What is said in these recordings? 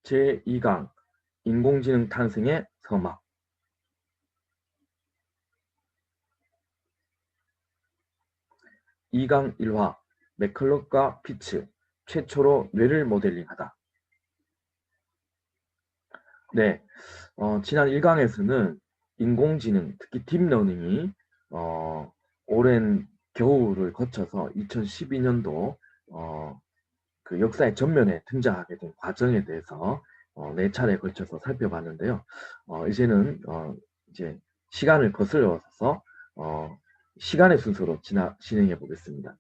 제2강 인공지능 탄생의 서막. 2강 1화 맥컬럭과 피츠 최초로 뇌를 모델링하다. 네, 지난 1강에서는 인공지능, 특히 딥러닝이 오랜 겨울을 거쳐서 2012년도 그 역사의 전면에 등장하게 된 과정에 대해서 4차례에 걸쳐서 살펴봤는데요. 이제는 이제 시간을 거슬러서 시간의 순서로 진행해 보겠습니다.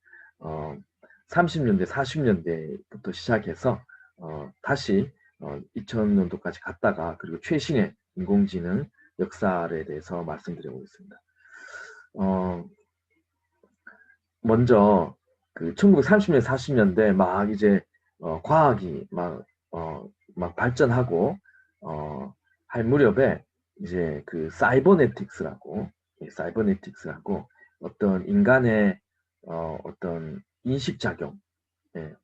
30년대, 40년대부터 시작해서 다시 2000년도까지 갔다가 그리고 최신의 인공지능 역사에 대해서 말씀드려 보겠습니다. 먼저 그 1930년, 40년대 막 이제 과학이 막 발전하고 할 무렵에 이제 그 사이버네틱스라고 어떤 인간의 어떤 인식 작용, 예,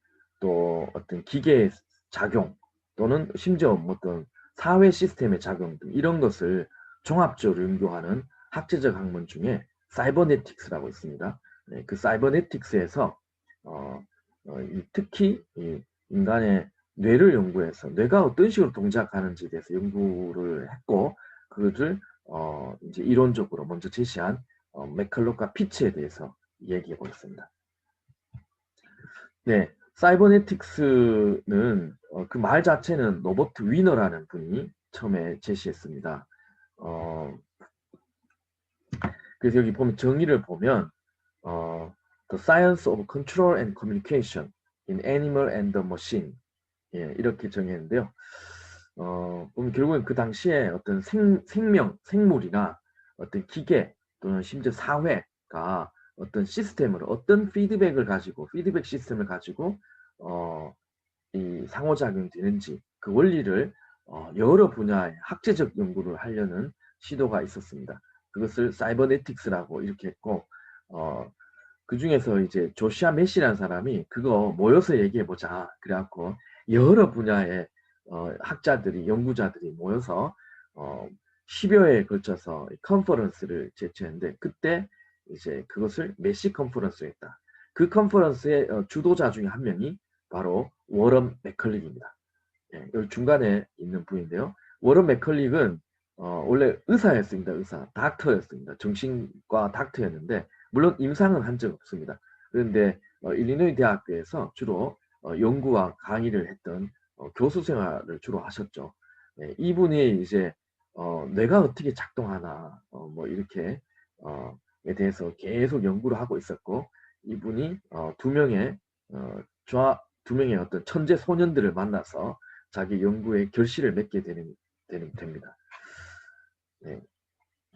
또 어떤 기계의 작용 또는 심지어 어떤 사회 시스템의 작용 등 이런 것을 종합적으로 연구하는 학제적 학문 중에 사이버네틱스라고 있습니다. 네, 그 사이버네틱스에서 특히 이 인간의 뇌를 연구해서 뇌가 어떤 식으로 동작하는지에 대해서 연구를 했고 그것을 이제 이론적으로 먼저 제시한 맥컬럭과 피츠에 대해서 얘기해 보겠습니다. 네, 사이버네틱스는 그 말 자체는 로버트 위너라는 분이 처음에 제시했습니다. 그래서 여기 보면 정의를 보면 The Science of Control and Communication in Animal and the Machine, 예, 이렇게 정의했는데요. 보면 결국은 그 당시에 어떤 생물이나 어떤 기계 또는 심지어 사회가 어떤 시스템을 어떤 피드백 시스템을 가지고 이 상호작용이 되는지 그 원리를 여러 분야의 학제적 연구를 하려는 시도가 있었습니다. 그것을 사이버네틱스라고 이렇게 했고 그 중에서 이제 조시아 메시라는 사람이 그거 모여서 얘기해보자 그래갖고 여러 분야의 학자들이 연구자들이 모여서 10여 회에 걸쳐서 컨퍼런스를 제출했는데 그때 이제 그것을 메시 컨퍼런스로 했다. 그 컨퍼런스의 주도자 중에 한 명이 바로 워런 맥컬릭입니다. 예, 여기 중간에 있는 분인데요. 워런 맥컬릭은 원래 의사였습니다. 닥터였습니다. 정신과 닥터였는데 물론 임상은 한 적 없습니다. 그런데 일리노이 대학교에서 주로 연구와 강의를 했던 교수 생활을 주로 하셨죠. 예, 이분이 이제 뇌가 어떻게 작동하나 뭐 이렇게 에 대해서 계속 연구를 하고 있었고 이분이 두 명의 어떤 천재 소년들을 만나서 자기 연구의 결실을 맺게 됩니다. 네.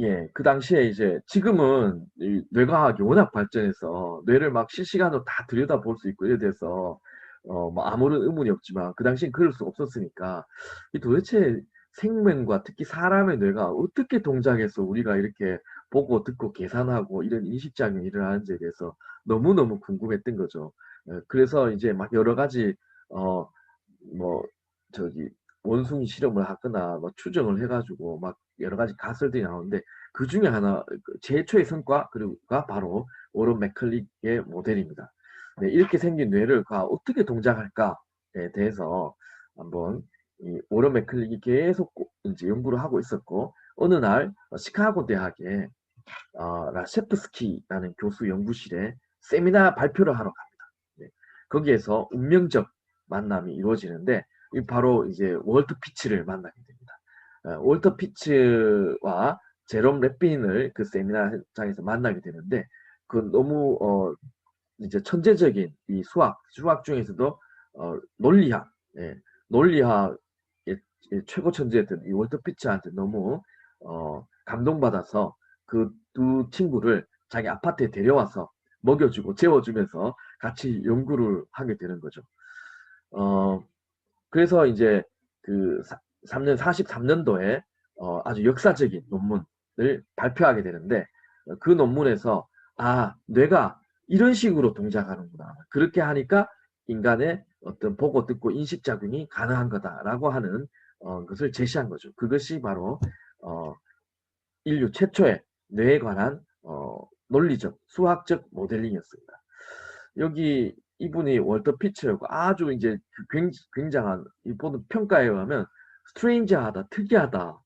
예, 그 당시에 이제 지금은 이 뇌과학이 워낙 발전해서 뇌를 막 실시간으로 다 들여다볼 수 있고 이래 돼서 뭐 아무런 의문이 없지만 그 당시엔 그럴 수 없었으니까 이 도대체 생명과 특히 사람의 뇌가 어떻게 동작해서 우리가 이렇게 보고 듣고 계산하고 이런 인식작용이 일어나는지에 대해서 너무너무 궁금했던 거죠. 그래서 이제 막 여러 가지 뭐 저기 원숭이 실험을 하거나 뭐 추정을 해가지고 막 여러 가지 가설들이 나오는데 그 중에 하나 제초의 성과가 바로 워런 맥컬릭의 모델입니다. 네, 이렇게 생긴 뇌를 어떻게 동작할까에 대해서 한번 이 워런 맥컬릭이 계속 이제 연구를 하고 있었고 어느 날 시카고 대학의 라셰프스키라는 교수 연구실에 세미나 발표를 하러 갑니다. 네, 거기에서 운명적 만남이 이루어지는데 바로 이제 월터 피츠를 만나게 됩니다. 월터 피츠와 제롬 랩빈을 그 세미나장에서 만나게 되는데 그 너무 이제 천재적인 이 수학 중에서도 논리학, 예, 논리학의 최고 천재였던 이 월터 피츠한테 너무 감동받아서 그 두 친구를 자기 아파트에 데려와서 먹여주고 재워주면서 같이 연구를 하게 되는 거죠. 그래서 이제 그 43년도에 아주 역사적인 논문을 발표하게 되는데 그 논문에서 뇌가 이런 식으로 동작하는구나. 그렇게 하니까 인간의 어떤 보고 듣고 인식작용이 가능한 거다라고 하는 것을 제시한 거죠. 그것이 바로 인류 최초의 뇌에 관한 논리적, 수학적 모델링이었습니다. 여기 이분이 월터 피츠라고 아주 이제 굉장한 보는 평가에 의하면 스트레인지하다, 특이하다,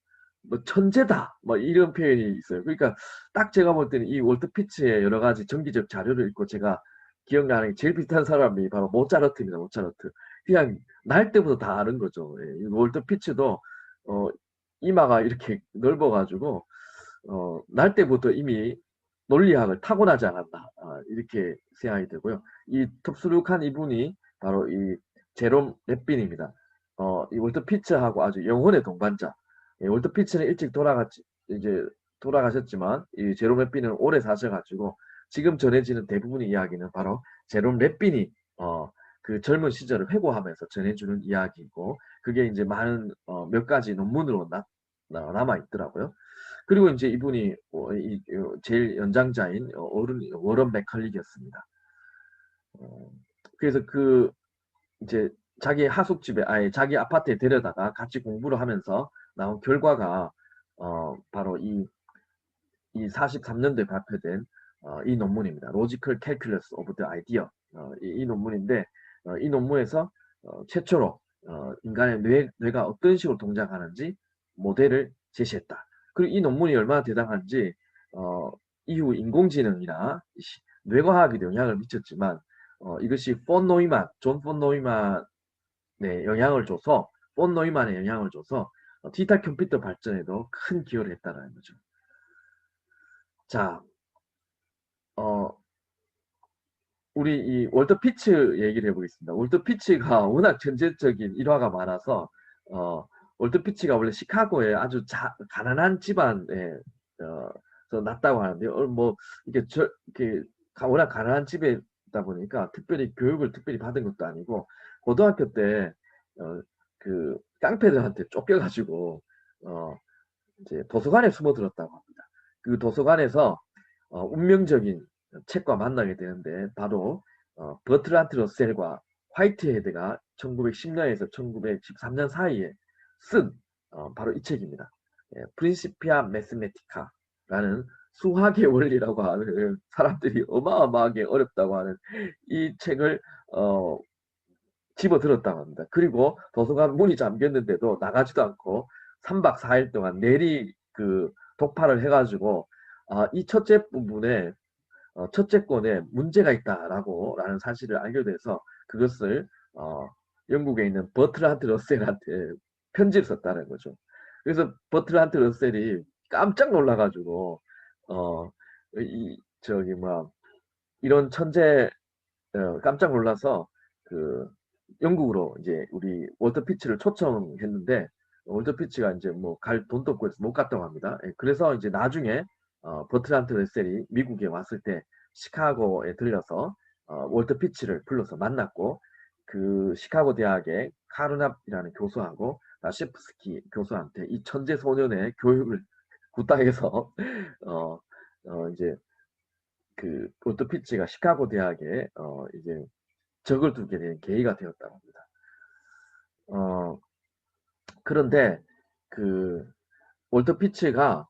뭐 천재다, 뭐 이런 표현이 있어요. 그러니까 딱 제가 볼 때는 이 월터 피츠의 여러 가지 정기적 자료를 읽고 제가 기억나는 게 제일 비슷한 사람이 바로 모차르트입니다. 모차르트. 그냥 날 때부터 다 아는 거죠. 예. 월터 피츠도 이마가 이렇게 넓어가지고 날 때부터 이미 논리학을 타고나지 않았나 이렇게 생각이 들고요. 이 텁수룩한 이분이 바로 이 제롬 랩빈입니다. 이 월터 피츠하고 아주 영혼의 동반자. 예, 월터 피츠는 일찍 이제 돌아가셨지만 이 제롬 랩빈은 오래 사셔가지고 지금 전해지는 대부분의 이야기는 바로 제롬 랩빈이 그 젊은 시절을 회고하면서 전해주는 이야기이고 그게 이제 많은 몇 가지 논문으로 남아 있더라고요. 그리고 이제 이분이 제일 연장자인 워런 맥컬릭이었습니다. 그래서 그 이제 자기 하숙집에 아예 자기 아파트에 데려다가 같이 공부를 하면서 나온 결과가 바로 이 43년도에 발표된 이 논문입니다. Logical Calculus of the Idea. 이 논문인데 이 논문에서 최초로 인간의 뇌가 어떤 식으로 동작하는지 모델을 제시했다. 그리고 이 논문이 얼마나 대단한지 이후 인공지능이나 뇌과학에도 영향을 미쳤지만 이것이 존 폰 노이만의 영향을 줘서 폰 노이만의 영향을 줘서 디지털 컴퓨터 발전에도 큰 기여를 했다는 거죠. 자, 우리 이 월터 피츠 얘기를 해보겠습니다. 월터 피츠가 워낙 전제적인 일화가 많아서 월터 피츠가 원래 시카고에 아주 가난한 집안에 났다고 하는데요. 뭐 이렇게 워낙 가난한 집에다 보니까 특별히 교육을 특별히 받은 것도 아니고 고등학교 때 그 깡패들한테 쫓겨가지고 이제 도서관에 숨어들었다고 합니다. 그 도서관에서 운명적인 책과 만나게 되는데 바로 버트란트 러셀과 화이트헤드가 1910년에서 1913년 사이에 쓴 바로 이 책입니다. 프린시피아 매스메티카라는 수학의 원리라고 하는 사람들이 어마어마하게 어렵다고 하는 이 책을 집어들었다고 합니다. 그리고 도서관 문이 잠겼는데도 나가지도 않고 3박 4일 동안 내리 그 독파를 해가지고 이 첫째 부분에 첫째 권에 문제가 있다라는 사실을 알게 돼서 그것을 영국에 있는 버트란트 러셀한테 편지를 썼다는 거죠. 그래서 버트란트 러셀이 깜짝 놀라가지고 저기 뭐 이런 천재 깜짝 놀라서 그 영국으로 이제 우리 월터 피츠를 초청했는데 월터 피츠가 이제 뭐 갈 돈도 없고 해서 못 갔다고 합니다. 예, 그래서 이제 나중에 버트란트 러셀이 미국에 왔을 때 시카고에 들려서 월터 피츠를 불러서 만났고 그 시카고 대학의 카르납이라는 교수하고 라셰프스키 교수한테 이 천재 소년의 교육을 구땅해서 이제 그 월터 피츠가 시카고 대학에 이제 적을 두게 된 계기가 되었다고 합니다. 그런데 그 월터 피츠가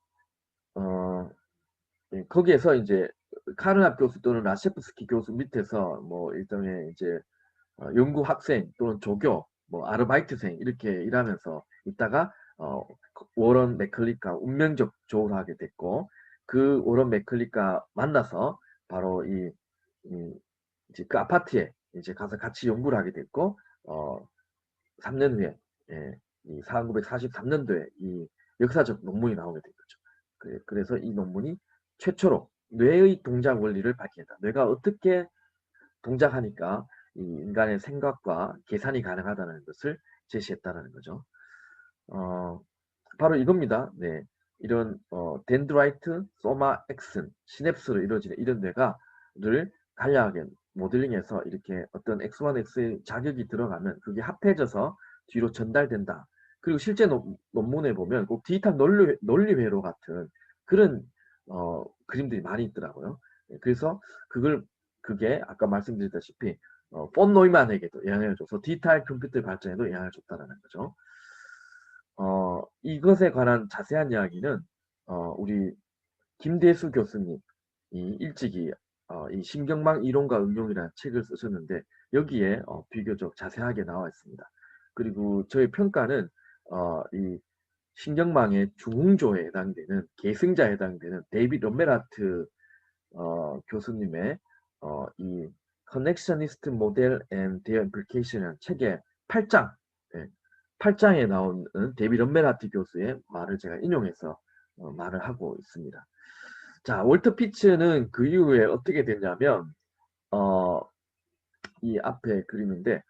거기에서 이제 카르납 교수 또는 라셰프스키 교수 밑에서 뭐 일종의 이제 연구 학생 또는 조교, 뭐 아르바이트생 이렇게 일하면서 있다가 워런 맥클릭과 운명적 조우를 하게 됐고 그 워런 맥클릭과 만나서 바로 이제 그 아파트에 이제 가서 같이 연구를 하게 됐고 3년 후에 이 1943년도에 이 역사적 논문이 나오게 된 거죠. 그래서 이 논문이 최초로 뇌의 동작 원리를 밝힌다. 뇌가 어떻게 동작하니까 이 인간의 생각과 계산이 가능하다는 것을 제시했다는 거죠. 바로 이겁니다. 네, 이런 덴드라이트, 소마, 엑슨, 시냅스로 이루어지는 이런 뇌가를 간략하게 모델링해서 이렇게 어떤 X1, X의 자극이 들어가면 그게 합해져서 뒤로 전달된다. 그리고 실제 논문에 보면 꼭 디지털 논리회로 같은 그런 그림들이 많이 있더라고요. 그래서 그게 아까 말씀드렸다시피 폰 노이만에게도 영향을 줘서 디지털 컴퓨터 발전에도 영향을 줬다라는 거죠. 이것에 관한 자세한 이야기는 우리 김대수 교수님 이 일찍이 이 신경망 이론과 응용이라는 책을 쓰셨는데 여기에 비교적 자세하게 나와 있습니다. 그리고 저의 평가는 이 신경망의 중흥조에 해당되는 계승자에 해당되는 데이비드 럼메라트 교수님의 이 Connectionist Model and Their Implication이라는 책의 8장, 예, 8장에 나오는 데이비드 럼메라트 교수의 말을 제가 인용해서 말을 하고 있습니다. 자, 월터 피츠는 그 이후에 어떻게 됐냐면, 어, 이 앞에 그림인데,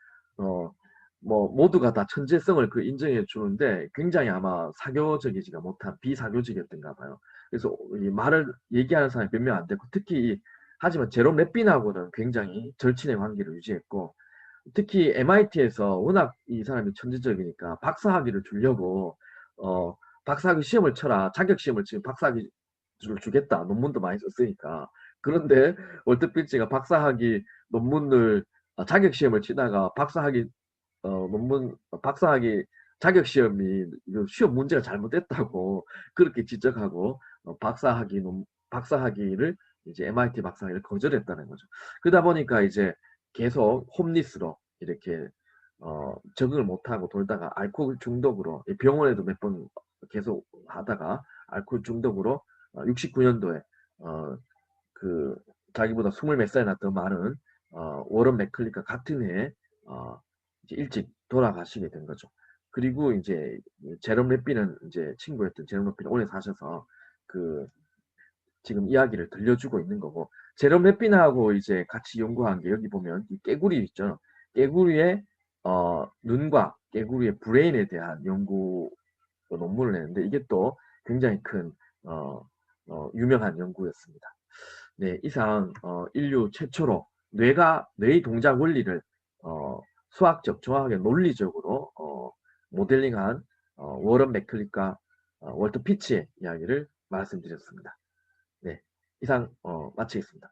뭐, 모두가 다 천재성을 그 인정해 주는데, 굉장히 아마 사교적이지가 못한 비사교적이었던가 봐요. 그래서 이 말을 얘기하는 사람이 몇 명 안 되고, 특히, 하지만 제롬 랩빈하고는 굉장히 절친의 관계를 유지했고, 특히 MIT에서 워낙 이 사람이 천재적이니까 박사학위를 주려고, 박사학위 시험을 쳐라. 자격 시험을 치면 박사학위를 주겠다. 논문도 많이 썼으니까. 그런데 월트 필치가 박사학위 논문을 자격 시험을 치다가 박사학위 자격 시험이 시험 문제가 잘못됐다고 그렇게 지적하고 박사학위를 이제 MIT 박사학위를 거절했다는 거죠. 그러다 보니까 이제 계속 홈리스로 이렇게 적응을 못하고 돌다가 알코올 중독으로 병원에도 몇 번 계속 하다가 알코올 중독으로 69년도에 그 자기보다 20몇 살이나 더 많은 워런 맥클리과 같은 해에 이제 일찍 돌아가시게 된 거죠. 그리고 이제 제롬 랩비는 이제 친구였던 제롬 랩비는 오래 사셔서 그 지금 이야기를 들려주고 있는 거고 제롬 랩빈하고 이제 같이 연구한 게 여기 보면 이 깨구리 있죠. 깨구리의 눈과 깨구리의 브레인에 대한 연구 논문을 냈는데 이게 또 굉장히 큰 유명한 연구였습니다. 네, 이상 인류 최초로 뇌의 동작 원리를 수학적, 정확하게 논리적으로 모델링한 워런 맥클릭과 월터 피치의 이야기를 말씀드렸습니다. 네, 이상 마치겠습니다.